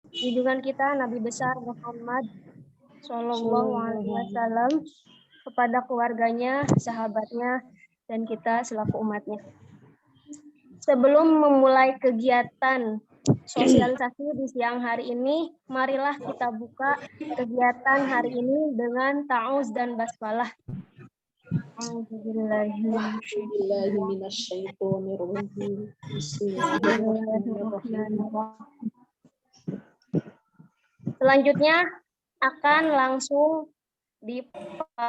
Junjungan kita Nabi besar Muhammad Shallallahu Alaihi Wasallam, kepada keluarganya, sahabatnya, dan kita selaku umatnya. Sebelum memulai kegiatan sosialisasi di siang hari ini, marilah kita buka kegiatan hari ini dengan ta'awuz dan basmalah. Selanjutnya akan langsung dipaparkan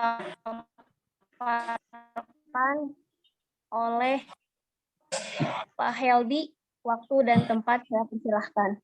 oleh Pak Heldi. Waktu dan tempat saya persilahkan.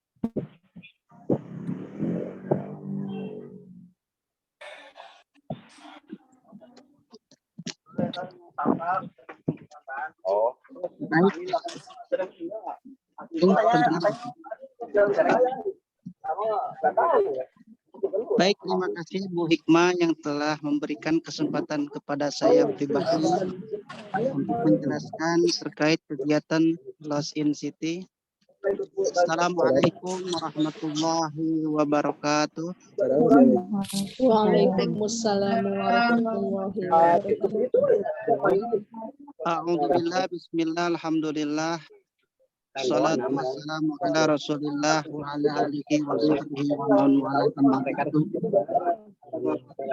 Baik, terima kasih Bu Hikmah yang telah memberikan kesempatan kepada saya pribadi untuk menjelaskan terkait kegiatan Lost in City. Assalamualaikum warahmatullahi wabarakatuh. Waalaikumsalam warahmatullahi wabarakatuh. Alhamdulillah, bismillah, alhamdulillah. Salatu wassalamu ala Rasulillah wa ala alihi wa sahbihi wa man wala.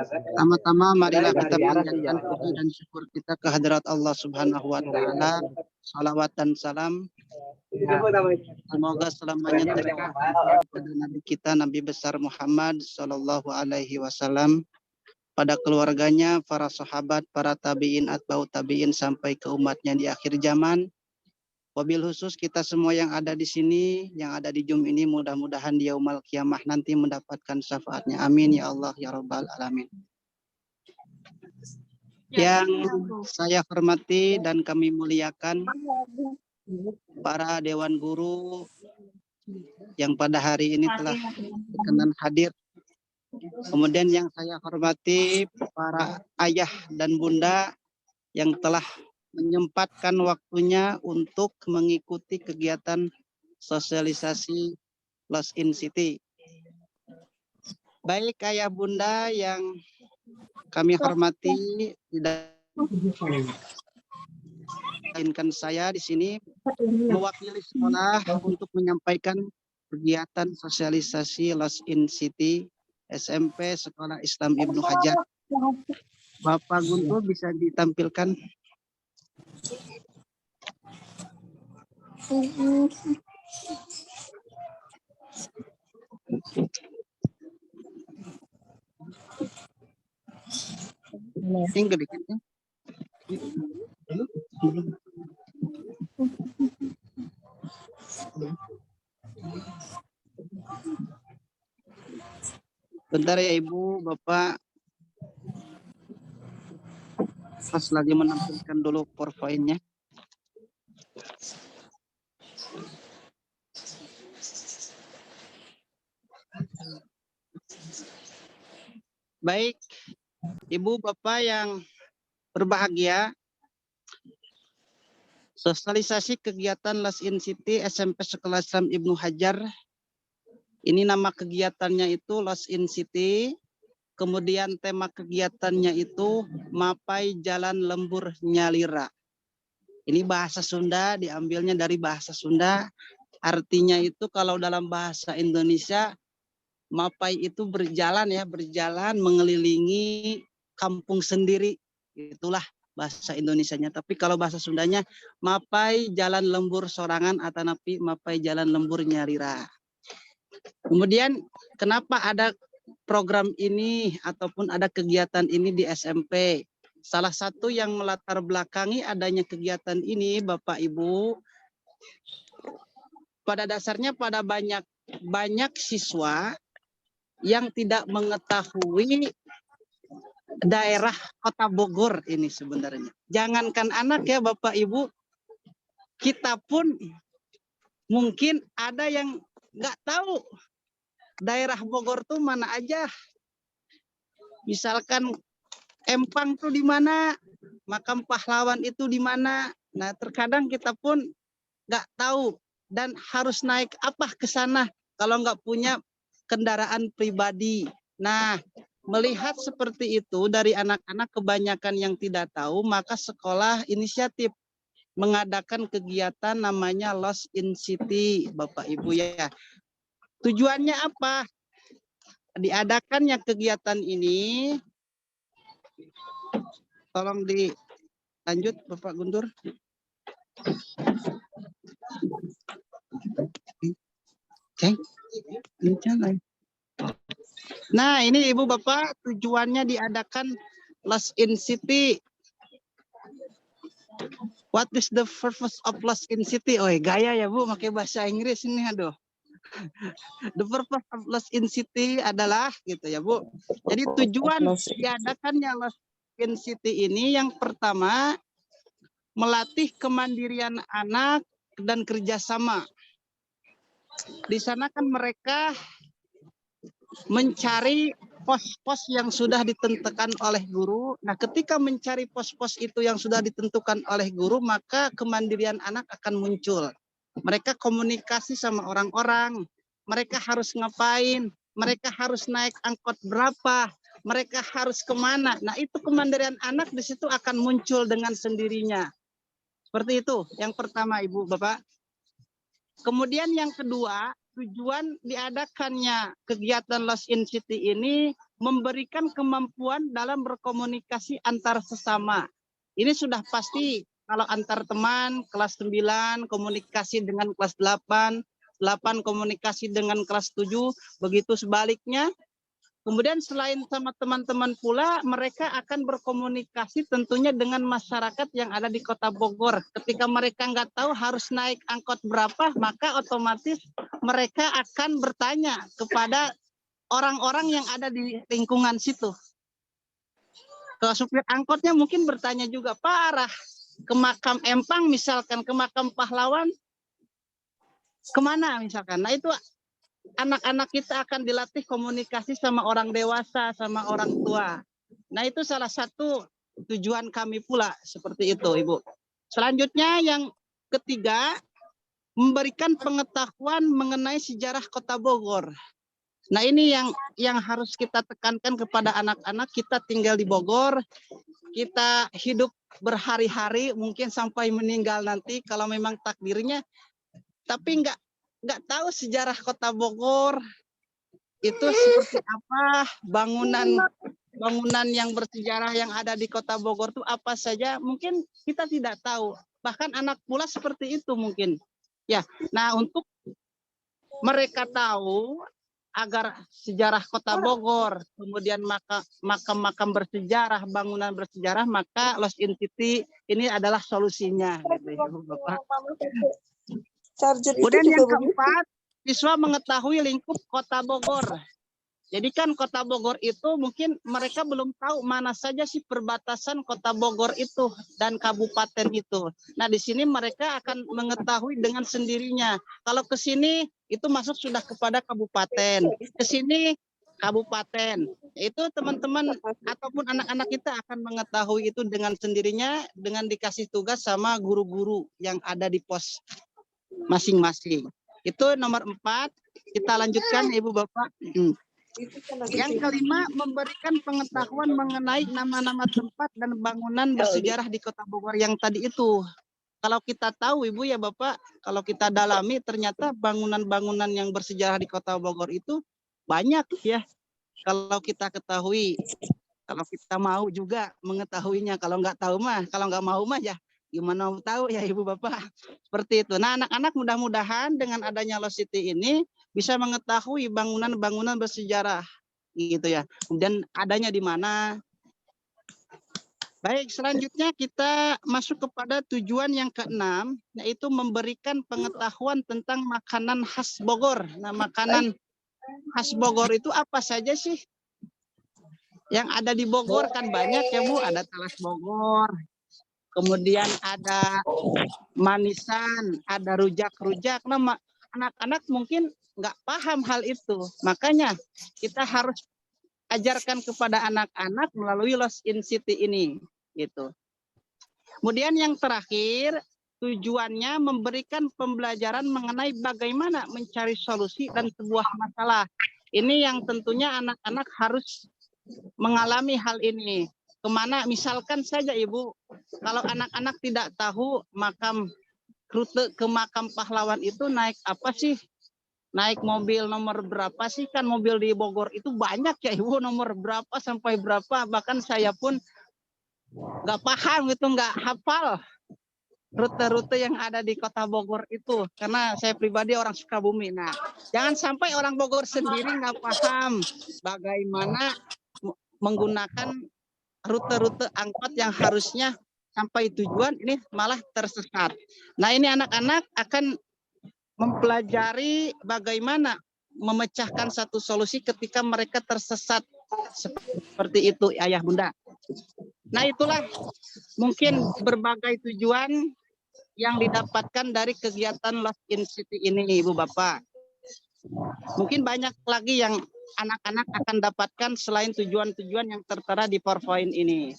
Pertama-tama marilah kita panjatkan puji dan syukur kita kehadirat Allah Subhanahu wa taala. Salawat dan salam semoga selamanya tercurah kepada Nabi kita, Nabi besar Muhammad sallallahu alaihi wasallam, pada keluarganya, para sahabat, para tabi'in, atba'ut tabi'in sampai ke umatnya di akhir zaman. Wabil khusus kita semua yang ada di sini, yang ada di Zoom ini, mudah-mudahan di yaumul qiyamah nanti mendapatkan syafaatnya. Amin ya Allah ya Rabbal alamin. Yang saya hormati dan kami muliakan para dewan guru yang pada hari ini telah berkenan hadir. Kemudian yang saya hormati para ayah dan bunda yang telah menyempatkan waktunya untuk mengikuti kegiatan sosialisasi Lost in City. Baik ayah bunda yang kami hormati, tidak melainkan saya di sini mewakili sekolah untuk menyampaikan kegiatan sosialisasi Lost in City SMP Sekolah Islam Ibnu Hajar. Bapak Guntur bisa ditampilkan. Tinggal dikit ya. Bentar ya Ibu, Bapak. Pas lagi menampilkan dulu PowerPoint-nya. Baik, Ibu Bapak yang berbahagia, sosialisasi kegiatan Lost in City SMP Sekolah Islam Ibnu Hajar. Ini nama kegiatannya itu Lost in City. Kemudian tema kegiatannya itu Mapai Jalan Lembur Nyalira. Ini bahasa Sunda, diambilnya dari bahasa Sunda. Artinya itu kalau dalam bahasa Indonesia, Mapai itu berjalan ya, berjalan mengelilingi kampung sendiri. Itulah bahasa Indonesianya. Tapi kalau bahasa Sundanya, Mapai Jalan Lembur Sorangan atau napi Mapai Jalan Lembur Nyalira. Kemudian kenapa ada program ini ataupun ada kegiatan ini di SMP? Salah satu yang melatar belakangi adanya kegiatan ini, Bapak Ibu, pada dasarnya pada banyak siswa yang tidak mengetahui daerah Kota Bogor ini sebenarnya. Jangankan anak ya Bapak Ibu, kita pun mungkin ada yang nggak tahu daerah Bogor tuh mana aja. Misalkan Empang tuh di mana, makam pahlawan itu di mana. Nah, terkadang kita pun nggak tahu dan harus naik apa ke sana kalau nggak punya kendaraan pribadi. Nah, melihat seperti itu dari anak-anak kebanyakan yang tidak tahu, maka sekolah inisiatif mengadakan kegiatan namanya Lost in City, Bapak Ibu ya. Tujuannya apa? Diadakannya kegiatan ini, tolong dilanjut Bapak Guntur. Nah, ini Ibu Bapak, tujuannya diadakan Lost in City. What is the purpose of Lost in City? Oh, gaya ya Bu, pakai bahasa Inggris ini, aduh. The purpose of Lost in City adalah gitu ya Bu. Jadi tujuan diadakannya Lost in City ini yang pertama melatih kemandirian anak dan kerjasama. Di sana kan mereka mencari pos-pos yang sudah ditentukan oleh guru. Nah, ketika mencari pos-pos itu yang sudah ditentukan oleh guru, maka kemandirian anak akan muncul. Mereka komunikasi sama orang-orang, mereka harus ngapain, mereka harus naik angkot berapa, mereka harus kemana. Nah, itu kemandirian anak di situ akan muncul dengan sendirinya. Seperti itu, yang pertama Ibu, Bapak. Kemudian yang kedua, tujuan diadakannya kegiatan Lost in City ini memberikan kemampuan dalam berkomunikasi antar sesama. Ini sudah pasti kalau antar teman, kelas 9 komunikasi dengan kelas 8, 8 komunikasi dengan kelas 7, begitu sebaliknya. Kemudian selain sama teman-teman pula, mereka akan berkomunikasi tentunya dengan masyarakat yang ada di Kota Bogor. Ketika mereka nggak tahu harus naik angkot berapa, maka otomatis mereka akan bertanya kepada orang-orang yang ada di lingkungan situ. Ke supir angkotnya mungkin bertanya juga, Pak, arah ke makam Empang misalkan, ke makam pahlawan, kemana misalkan. Nah itu anak-anak kita akan dilatih komunikasi sama orang dewasa, sama orang tua. Nah itu salah satu tujuan kami pula, seperti itu Ibu. Selanjutnya yang ketiga, memberikan pengetahuan mengenai sejarah Kota Bogor. Nah ini yang harus kita tekankan kepada anak-anak. Kita tinggal di Bogor, kita hidup berhari-hari, mungkin sampai meninggal nanti kalau memang takdirnya, tapi nggak tahu sejarah Kota Bogor itu seperti apa, bangunan yang bersejarah yang ada di Kota Bogor itu apa saja, mungkin kita tidak tahu, bahkan anak pula seperti itu mungkin ya. Nah untuk mereka tahu agar sejarah Kota Bogor, kemudian makam-makam bersejarah, bangunan bersejarah, maka Lost in City ini adalah solusinya gitu ya Bapak. Kemudian yang keempat, siswa mengetahui lingkup Kota Bogor. Jadi kan Kota Bogor itu mungkin mereka belum tahu mana saja sih perbatasan Kota Bogor itu dan kabupaten itu. Nah di sini mereka akan mengetahui dengan sendirinya. Kalau ke sini itu masuk sudah kepada kabupaten, ke sini kabupaten. Itu teman-teman ataupun anak-anak kita akan mengetahui itu dengan sendirinya dengan dikasih tugas sama guru-guru yang ada di pos masing-masing. Itu nomor 4. Kita lanjutkan Ibu Bapak. Yang kelima, memberikan pengetahuan mengenai nama-nama tempat dan bangunan bersejarah di Kota Bogor yang tadi itu. Kalau kita tahu Ibu ya Bapak, kalau kita dalami ternyata bangunan-bangunan yang bersejarah di Kota Bogor itu banyak ya. Kalau kita ketahui, kalau kita mau juga mengetahuinya. Kalau nggak tahu mah, kalau nggak mau mah ya gimana mau tahu ya Ibu Bapak. Seperti itu. Nah anak-anak mudah-mudahan dengan adanya Lost City ini bisa mengetahui bangunan-bangunan bersejarah gitu ya. Kemudian adanya di mana. Baik, selanjutnya kita masuk kepada tujuan yang keenam, yaitu memberikan pengetahuan tentang makanan khas Bogor. Nah makanan khas Bogor itu apa saja sih? Yang ada di Bogor kan banyak ya Bu, ada talas Bogor. Kemudian ada manisan, ada rujak-rujak. Nah, anak-anak mungkin nggak paham hal itu. Makanya kita harus ajarkan kepada anak-anak melalui Lost in City ini. Gitu. Kemudian yang terakhir, tujuannya memberikan pembelajaran mengenai bagaimana mencari solusi dan sebuah masalah. Ini yang tentunya anak-anak harus mengalami hal ini. Kemana misalkan saja Ibu, kalau anak-anak tidak tahu rute ke makam pahlawan itu naik apa sih? Naik mobil nomor berapa sih? Kan mobil di Bogor itu banyak ya Ibu, nomor berapa sampai berapa. Bahkan saya pun nggak paham gitu, nggak hafal rute-rute yang ada di kota Bogor itu. Karena saya pribadi orang Sukabumi. Nah, jangan sampai orang Bogor sendiri nggak paham bagaimana menggunakan rute-rute angkot yang harusnya sampai tujuan, ini malah tersesat. Nah, ini anak-anak akan mempelajari bagaimana memecahkan satu solusi ketika mereka tersesat seperti itu, Ayah Bunda. Nah, itulah mungkin berbagai tujuan yang didapatkan dari kegiatan Lost in City ini, Ibu Bapak. Mungkin banyak lagi yang anak-anak akan dapatkan selain tujuan-tujuan yang tertera di PowerPoint ini.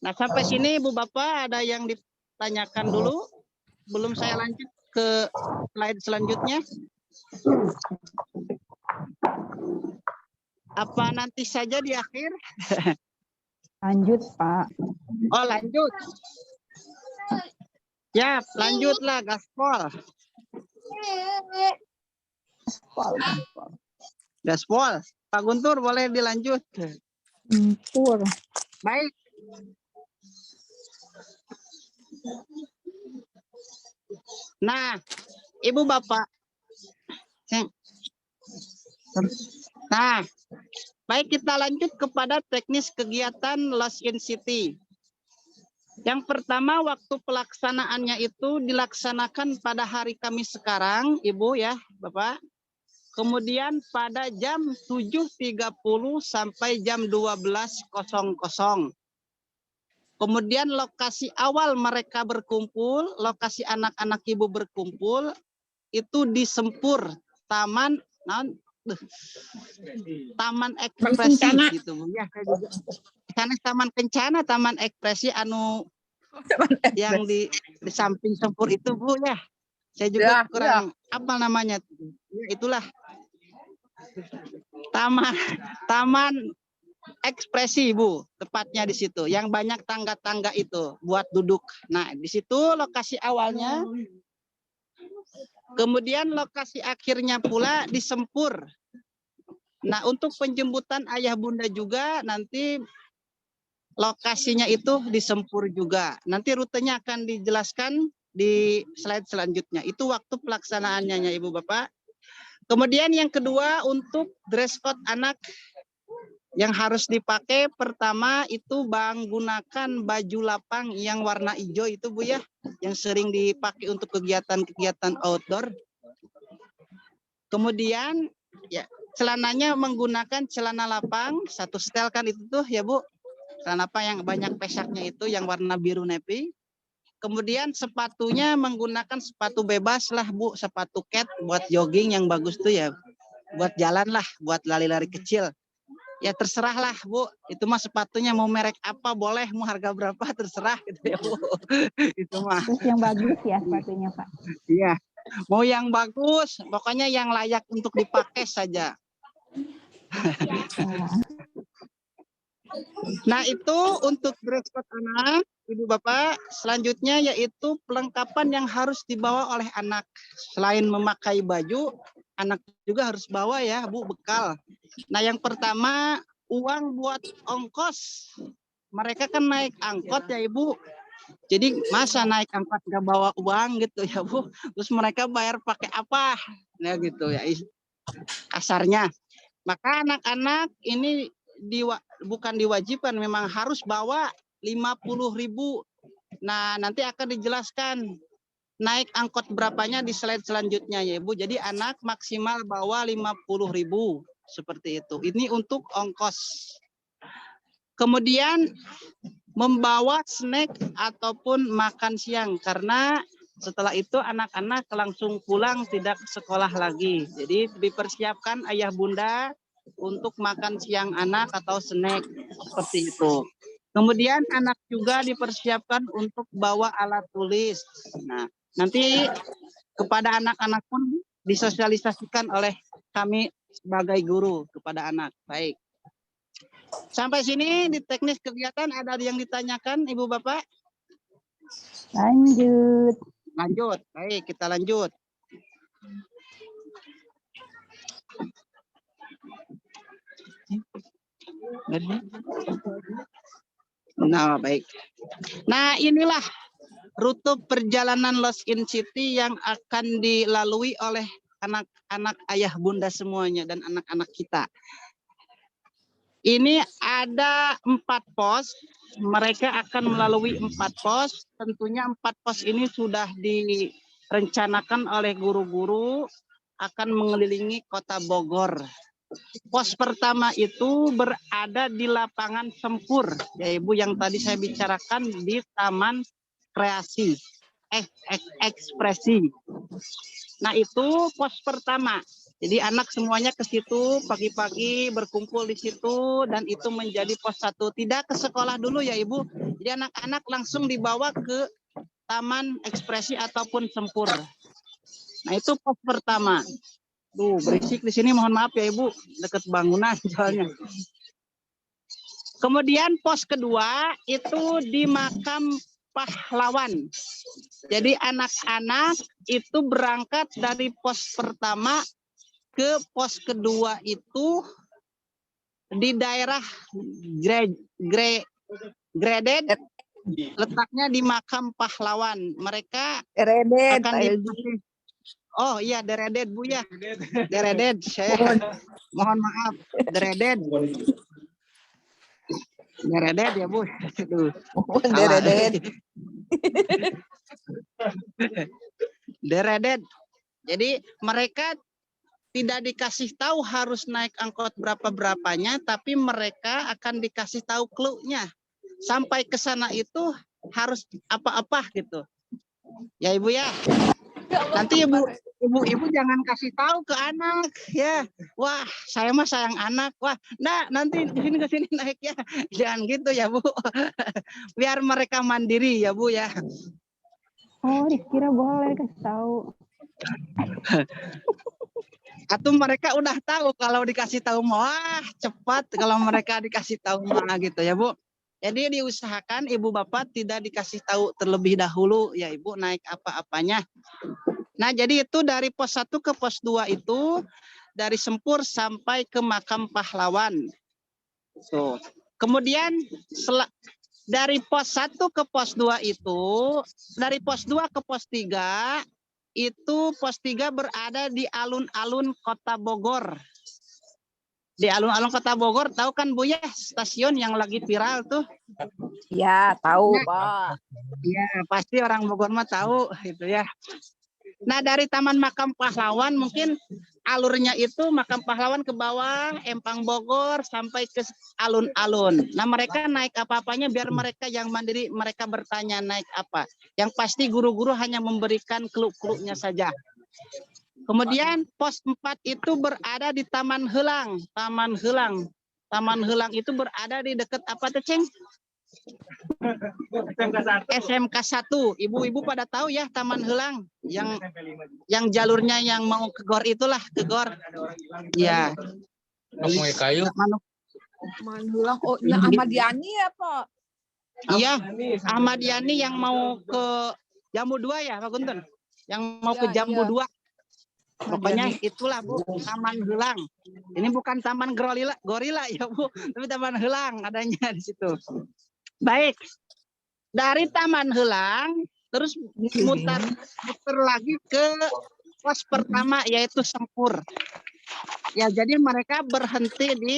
Nah, sampai sini Ibu Bapak ada yang ditanyakan dulu? Belum saya lanjut ke slide selanjutnya. Apa nanti saja di akhir? Lanjut, Pak. Oh, lanjut. Ya, lanjutlah, gaspol. Gaspol. Pak Guntur boleh dilanjut. Guntur. Baik. Nah, Ibu Bapak. Nah, baik, kita lanjut kepada teknis kegiatan Lost in City. Yang pertama, waktu pelaksanaannya itu dilaksanakan pada hari Kamis sekarang, Ibu ya, Bapak. Kemudian pada jam 7.30 sampai jam 12.00. Kemudian lokasi awal mereka berkumpul, lokasi anak-anak Ibu berkumpul, itu di Sempur, Taman Ekspresi gitu Bu ya. Sana Taman Kencana, Taman Ekspresi yang di samping Sempur itu Bu ya. Saya juga kurang apa namanya. Ya, itulah Taman Ekspresi Bu, tepatnya di situ. Yang banyak tangga-tangga itu buat duduk. Nah, di situ lokasi awalnya. Kemudian lokasi akhirnya pula di Sempur. Nah, untuk penjemputan ayah bunda juga nanti lokasinya itu di Sempur juga. Nanti rutenya akan dijelaskan di slide selanjutnya. Itu waktu pelaksanaannya ya Ibu Bapak. Kemudian yang kedua untuk dress code anak yang harus dipakai, pertama itu gunakan baju lapang yang warna hijau itu Bu ya, yang sering dipakai untuk kegiatan-kegiatan outdoor. Kemudian ya celananya menggunakan celana lapang, satu setel kan itu tuh ya Bu. Celana lapang yang banyak pesaknya itu yang warna biru navy. Kemudian sepatunya menggunakan sepatu bebas lah Bu, sepatu cat buat jogging yang bagus tuh ya. Buat jalan lah, buat lari-lari kecil. Ya terserah lah Bu, itu mah sepatunya mau merek apa boleh, mau harga berapa terserah gitu ya Bu. Itu mah. Terus yang bagus ya sepatunya Pak. Iya, mau yang bagus, pokoknya yang layak untuk dipakai saja. Nah itu untuk dress code anak, Ibu Bapak. Selanjutnya yaitu pelengkapan yang harus dibawa oleh anak. Selain memakai baju, anak juga harus bawa ya Bu, bekal. Nah yang pertama uang buat ongkos. Mereka kan naik angkot ya Ibu. Jadi masa naik angkot gak bawa uang gitu ya Bu. Terus mereka bayar pakai apa? Nah gitu ya kasarnya. Maka anak-anak ini bukan diwajibkan, memang harus bawa 50.000. Nah nanti akan dijelaskan naik angkot berapanya di slide selanjutnya ya Bu. Jadi anak maksimal bawa 50.000 seperti itu. Ini untuk ongkos. Kemudian membawa snack ataupun makan siang karena setelah itu anak-anak langsung pulang tidak sekolah lagi. Jadi dipersiapkan ayah bunda untuk makan siang anak atau snack seperti itu. Kemudian anak juga dipersiapkan untuk bawa alat tulis. Nah, nanti kepada anak-anak pun disosialisasikan oleh kami sebagai guru kepada anak. Baik. Sampai sini di teknis kegiatan ada yang ditanyakan Ibu Bapak? Lanjut. Lanjut. Baik, kita lanjut. Nah, baik. Nah, inilah rute perjalanan Lost in City yang akan dilalui oleh anak-anak ayah bunda semuanya dan anak-anak kita. Ini ada 4 pos. Mereka akan melalui 4 pos. Tentunya 4 pos ini sudah direncanakan oleh guru-guru akan mengelilingi kota Bogor. Pos pertama itu berada di lapangan Sempur, ya Ibu, yang tadi saya bicarakan di Taman Kreasi, Ekspresi. Nah itu pos pertama. Jadi anak semuanya ke situ pagi-pagi berkumpul di situ dan itu menjadi pos 1. Tidak ke sekolah dulu ya Ibu. Jadi anak-anak langsung dibawa ke Taman Ekspresi ataupun Sempur. Nah itu pos pertama. Duh, berisik di sini, mohon maaf ya Ibu, dekat bangunan soalnya. Kemudian pos kedua itu di Makam Pahlawan. Jadi anak-anak itu berangkat dari pos pertama ke pos kedua itu di daerah Graded, letaknya di Makam Pahlawan. Mereka akan dikasih. Oh iya, Dereded Bu ya. Dereded, saya mohon maaf. Dereded. Dereded ya Bu. Aduh, Dereded. Dereded. Jadi mereka tidak dikasih tahu harus naik angkot berapa-berapanya, tapi mereka akan dikasih tahu clue-nya. Sampai ke sana itu harus apa-apa gitu. Ya Ibu ya. Nanti ibu jangan kasih tahu ke anak ya. Wah, saya mah sayang anak. Wah, nah nanti ke sini naik ya. Jangan gitu ya Bu. Biar mereka mandiri ya Bu ya. Oh, dikira boleh kasih tahu. Atau mereka udah tahu kalau dikasih tahu wah cepat kalau mereka dikasih tahu mah gitu ya Bu. Jadi diusahakan Ibu Bapak tidak dikasih tahu terlebih dahulu ya Ibu naik apa-apanya. Nah, jadi itu dari pos 1 ke pos 2 itu dari Sempur sampai ke Makam Pahlawan. So, kemudian dari pos 1 ke pos 2 itu, dari pos 2 ke pos 3, itu pos 3 berada di alun-alun Kota Bogor. Di alun-alun Kota Bogor, tahu kan Bu ya stasiun yang lagi viral tuh? Ya, tahu Nah, Pak. ya, pasti orang Bogor mah tahu gitu ya. Nah, dari Taman Makam Pahlawan mungkin alurnya itu Makam Pahlawan ke bawah, Empang Bogor sampai ke alun-alun. Nah, mereka naik apa-apanya biar mereka yang mandiri, mereka bertanya naik apa. Yang pasti guru-guru hanya memberikan clue-cluenya saja. Kemudian pos 4 itu berada di Taman Helang. Taman Helang. Taman Helang itu berada di dekat apa tuh, Ceng? SMK 1. Ibu-ibu pada tahu ya Taman Helang yang jalurnya yang mau ke GOR itulah, ke GOR. Ya. Kayu. Taman Helang. Oh, yang Ahmad Yani ya, Pak? Iya, Ahmad Yani yang mau ke Jambu 2 ya, Pak Guntur? Yang mau ke Jambu 2. Pokoknya itulah Bu, Taman Helang. Ini bukan Taman Gorila ya Bu, tapi Taman Helang adanya di situ. Baik, dari Taman Helang terus muter lagi ke pos pertama yaitu Sempur. Ya, jadi mereka berhenti di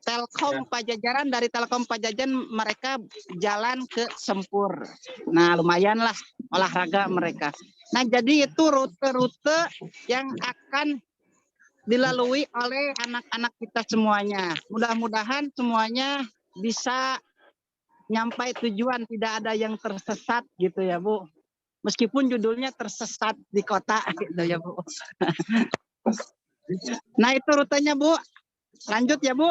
Telkom Pajajaran. Dari Telkom Pajajaran mereka jalan ke Sempur. Nah, lumayan lah olahraga mereka. Nah, jadi itu rute-rute yang akan dilalui oleh anak-anak kita semuanya. Mudah-mudahan semuanya bisa nyampai tujuan, tidak ada yang tersesat gitu ya Bu. Meskipun judulnya tersesat di kota gitu ya Bu. Nah, itu rutenya Bu. Lanjut ya Bu.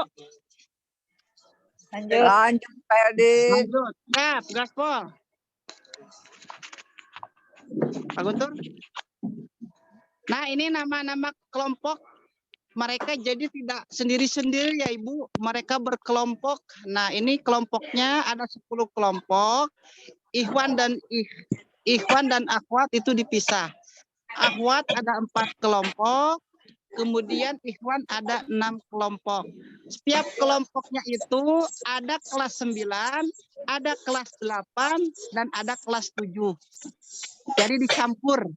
Lanjut, Pak Edi. Lanjut. Siap, gaspol. Pak Guntur. Nah, ini nama-nama kelompok mereka jadi tidak sendiri-sendiri ya Ibu. Mereka berkelompok. Nah, ini kelompoknya ada 10 kelompok. Ikhwan dan akhwat itu dipisah. Akhwat ada 4 kelompok. Kemudian ikhwan ada 6 kelompok. Setiap kelompoknya itu ada kelas 9, ada kelas 8, dan ada kelas 7. Jadi dicampur,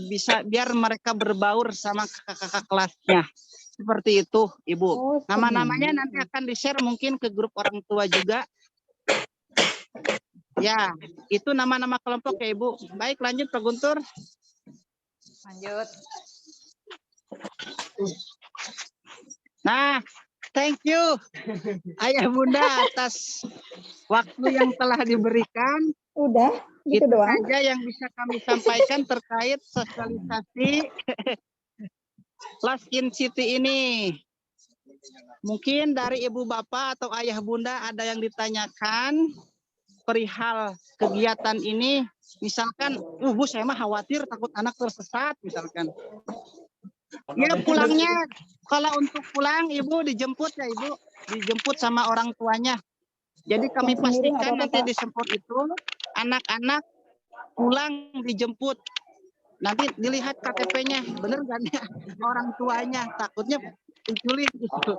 bisa biar mereka berbaur sama kakak-kakak kelasnya. Seperti itu, Ibu. Nama-namanya nanti akan di-share mungkin ke grup orang tua juga. Ya, itu nama-nama kelompok ya, Ibu. Baik, lanjut Pak Guntur. Lanjut. Nah, thank you Ayah Bunda atas waktu yang telah diberikan. Udah, gitu Itu doang. saja yang bisa kami sampaikan terkait sosialisasi Last in City ini. Mungkin dari ibu bapak atau ayah bunda ada yang ditanyakan perihal kegiatan ini. Misalkan, Bu saya mah khawatir takut anak tersesat misalkan. Ya pulangnya, kalau untuk pulang ibu dijemput ya ibu, dijemput sama orang tuanya. Jadi kami pastikan nanti dijemput itu anak-anak pulang dijemput. Nanti dilihat KTP-nya, bener kan ya orang tuanya, takutnya diculik gitu.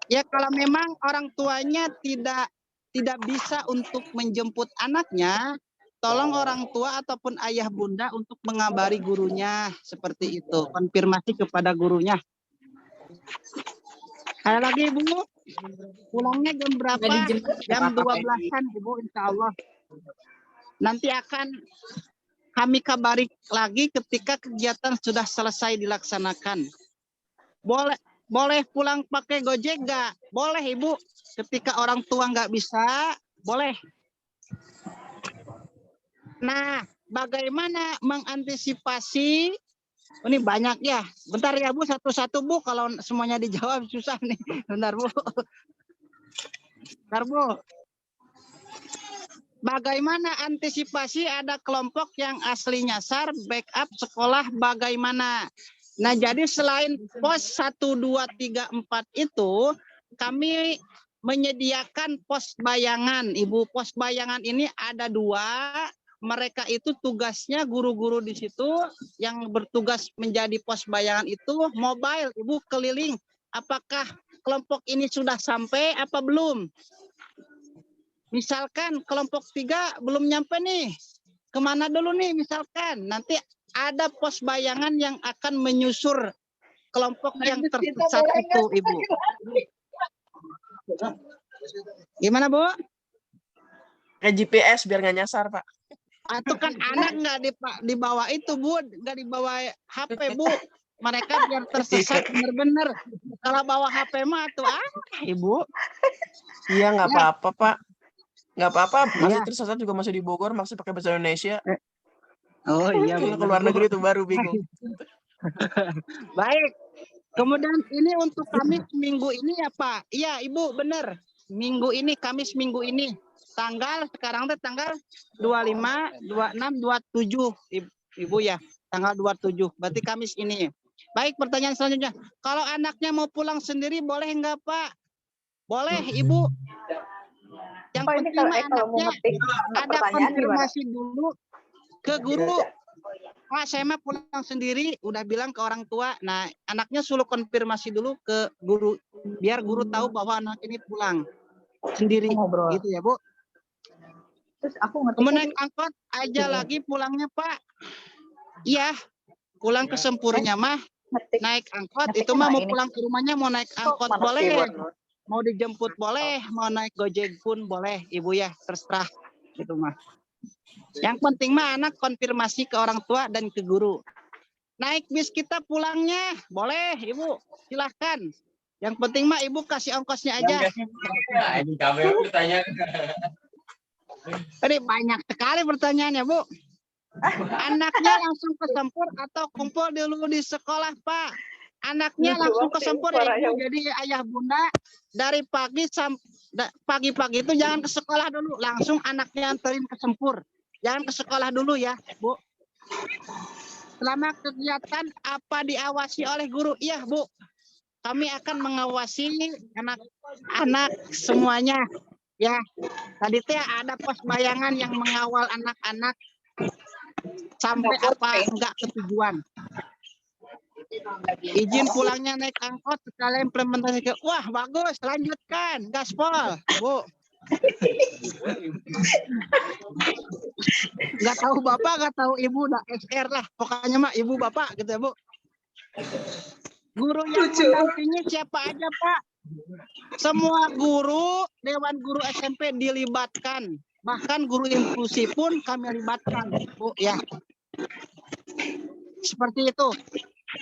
Ya kalau memang orang tuanya tidak bisa untuk menjemput anaknya, tolong orang tua ataupun ayah bunda untuk mengabari gurunya seperti itu, konfirmasi kepada gurunya. Ada lagi Bu, pulangnya jam berapa? Jam 12-an Ibu, insya Allah. Nanti akan kami kabari lagi ketika kegiatan sudah selesai dilaksanakan. Boleh pulang pakai Gojek nggak? Boleh Ibu. Ketika orang tua nggak bisa, boleh. Nah, bagaimana mengantisipasi? Ini banyak ya. Bentar ya Bu, satu-satu Bu. Kalau semuanya dijawab susah nih. Bentar Bu. Bentar Bu. Bagaimana antisipasi ada kelompok yang asli nyasar, backup sekolah bagaimana? Nah, jadi selain pos 1, 2, 3, 4 itu, kami menyediakan pos bayangan. Ibu, pos bayangan ini ada 2. Mereka itu tugasnya guru-guru di situ yang bertugas menjadi pos bayangan itu mobile, Ibu keliling. Apakah kelompok ini sudah sampai apa belum? Misalkan kelompok 3 belum nyampe nih, kemana dulu nih misalkan. Nanti ada pos bayangan yang akan menyusur kelompok yang tersesat itu, Ibu. Gimana Bu? Kayak GPS biar nggak nyasar Pak. Atau kan anak nggak dibawa itu Bu, nggak dibawa HP Bu. Mereka biar tersesat bener-bener. Kalau bawa HP mah tuh Ibu. Iya nggak apa-apa Pak. Nggak apa-apa, masih Ya. tersesat juga masih di Bogor, masih pakai bahasa Indonesia. Oh iya. Kalau ke luar negeri itu baru bingung. Baik. Kemudian ini untuk Kamis minggu ini ya Pak. Iya Ibu benar. Minggu ini Kamis minggu ini. Sekarang tanggal 25, 26, 27 Ibu ya. Tanggal 27. Berarti Kamis ini. Baik, pertanyaan selanjutnya. Kalau anaknya mau pulang sendiri boleh enggak Pak? Boleh Ibu. Yang penting anaknya ada konfirmasi dulu ke guru. Pak, saya mah pulang sendiri, udah bilang ke orang tua. Nah, anaknya suruh konfirmasi dulu ke guru, biar guru tahu bahwa anak ini pulang sendiri. Gitu ya, Bu. Terus aku ngerti. Mau naik angkot aja lagi pulangnya, Pak. Iya, pulang ke Sempurnya mah naik angkot. Itu mah mau pulang ke rumahnya mau naik angkot boleh. Mau dijemput boleh, mau naik Gojek pun boleh, Ibu ya, terserah gitu mah. Yang penting mah anak konfirmasi ke orang tua dan ke guru. Naik bis kita pulangnya, boleh Ibu, silahkan. Yang penting mah Ibu kasih ongkosnya aja. Tadi banyak sekali pertanyaannya, Bu. Anaknya langsung ke Sempur atau kumpul dulu di sekolah, Pak? Anaknya langsung ke Sempur ya, Ibu. Jadi ayah bunda dari pagi-pagi itu jangan ke sekolah dulu, langsung anaknya anterin ke Sempur. Jangan ke sekolah dulu ya, Bu. selama kegiatan apa diawasi oleh guru? Iya, Bu. Kami akan mengawasi anak-anak semuanya. Ya, tadi teh ada pos bayangan yang mengawal anak-anak sampai apa enggak ke tujuan. Izin pulangnya naik angkot sekalian implementasi ke. Wah, bagus, lanjutkan, gaspol, Bu. Nggak tahu bapak, nggak tahu ibu, udah SR lah. Pokoknya mah ibu bapak gitu ya, Bu. Guru yang mendampingi siapa aja, Pak? Semua guru, Dewan Guru SMP dilibatkan. Bahkan guru inklusi pun kami libatkan, Bu, ya. Seperti itu.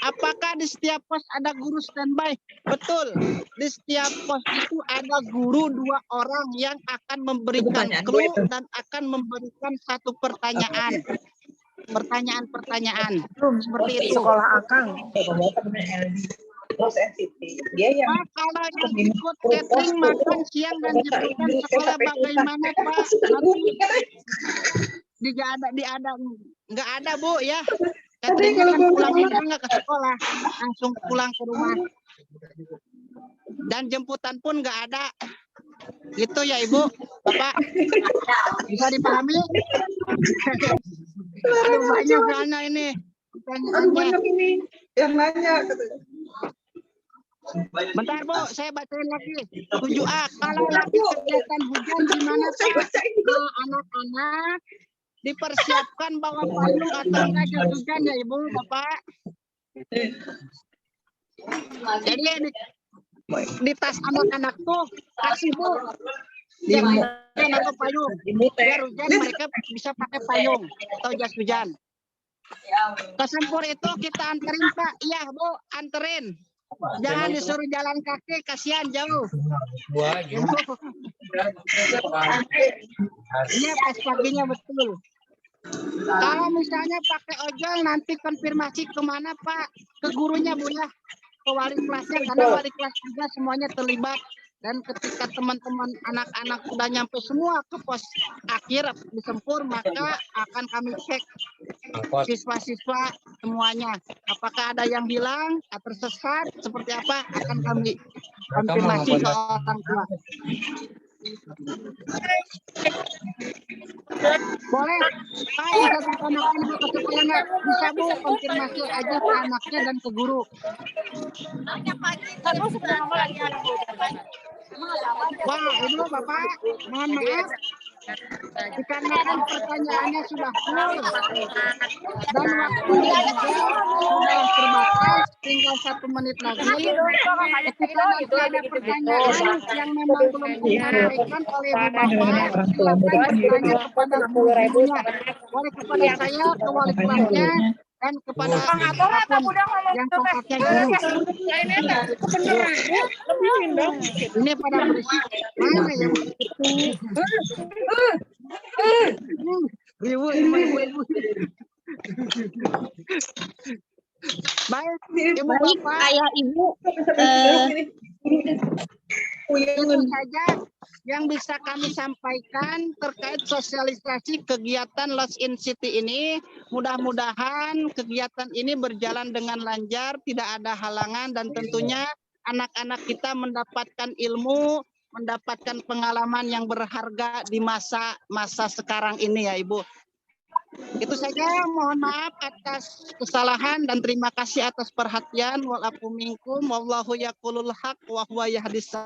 Apakah di setiap pos ada guru standby? Betul. Di setiap pos itu ada guru 2 orang yang akan memberikan clue dan akan memberikan satu pertanyaan. Pertanyaan-pertanyaan. Seperti itu. Sekolah Akang. Dia yang Pak, kalau yang ikut catering makan siang dan jemputan sekolah bagaimana, Pak? Nanti nggak ada, Bu, ya. Cateringnya kan pulangnya nggak ke sekolah, langsung pulang ke rumah. Dan jemputan pun nggak ada. Gitu ya, Ibu, Bapak. Bisa dipahami? Aduh, banyak soalnya ini. Pertanyaannya. ini yang nanya. Bentar, Bu, saya bacain lagi. 7A, kalau lagi kegiatan hujan gimana, Pak? Nah, anak-anak dipersiapkan bawa payung atau enggak jas hujan ya, Ibu, Bapak. Jadi di tas anak-anak tuh kasih, Bu, jas hujan atau payung. Biar hujan mereka bisa pakai payung atau jas hujan. Ke Sempur itu kita anterin, Pak. Iya, Bu, anterin. Jangan disuruh jalan kaki, kasihan jauh. Iya, pas paginya betul. Kalau misalnya pakai ojol nanti konfirmasi kemana, Pak? Ke gurunya, Bu, ya. Ke wali kelasnya, karena wali kelas juga semuanya terlibat. Dan ketika teman-teman anak-anak sudah nyampe semua ke pos akhir di Sempur, maka akan kami cek siswa-siswa semuanya. Apakah ada yang hilang atau tersesat, seperti apa, akan kami konfirmasi ke orang tua. Boleh, Pak, satu anak-anak ke sekolah nggak? Bisa, Bu, konfirmasi aja ke anaknya dan ke guru. Wah, Ibu, Bapak, mohon maaf. Dikarenakan pertanyaannya sudah full dan waktunya juga sudah terbatas, tinggal 1 menit lagi. Ketika nanti ada pertanyaan yang memang belum disampaikan oleh Ibu Bapak, silakan bertanya kepada gurunya, boleh kepada saya, ke wali kelasnya, dan kepada apapun yang tongkatnya guru. Ini pada berisik. Mana ya? Ibu. Baik, Ibu Bapak. Ayah Ibu, Itu saja yang bisa kami sampaikan terkait sosialisasi kegiatan Lost in City ini. Mudah-mudahan kegiatan ini berjalan dengan lancar, tidak ada halangan, dan tentunya anak-anak kita mendapatkan ilmu, mendapatkan pengalaman yang berharga di masa sekarang ini ya, Ibu. Itu saja, mohon maaf atas kesalahan dan terima kasih atas perhatian. Walafu minkum wallahu yaqulul haq wa huwa yahdis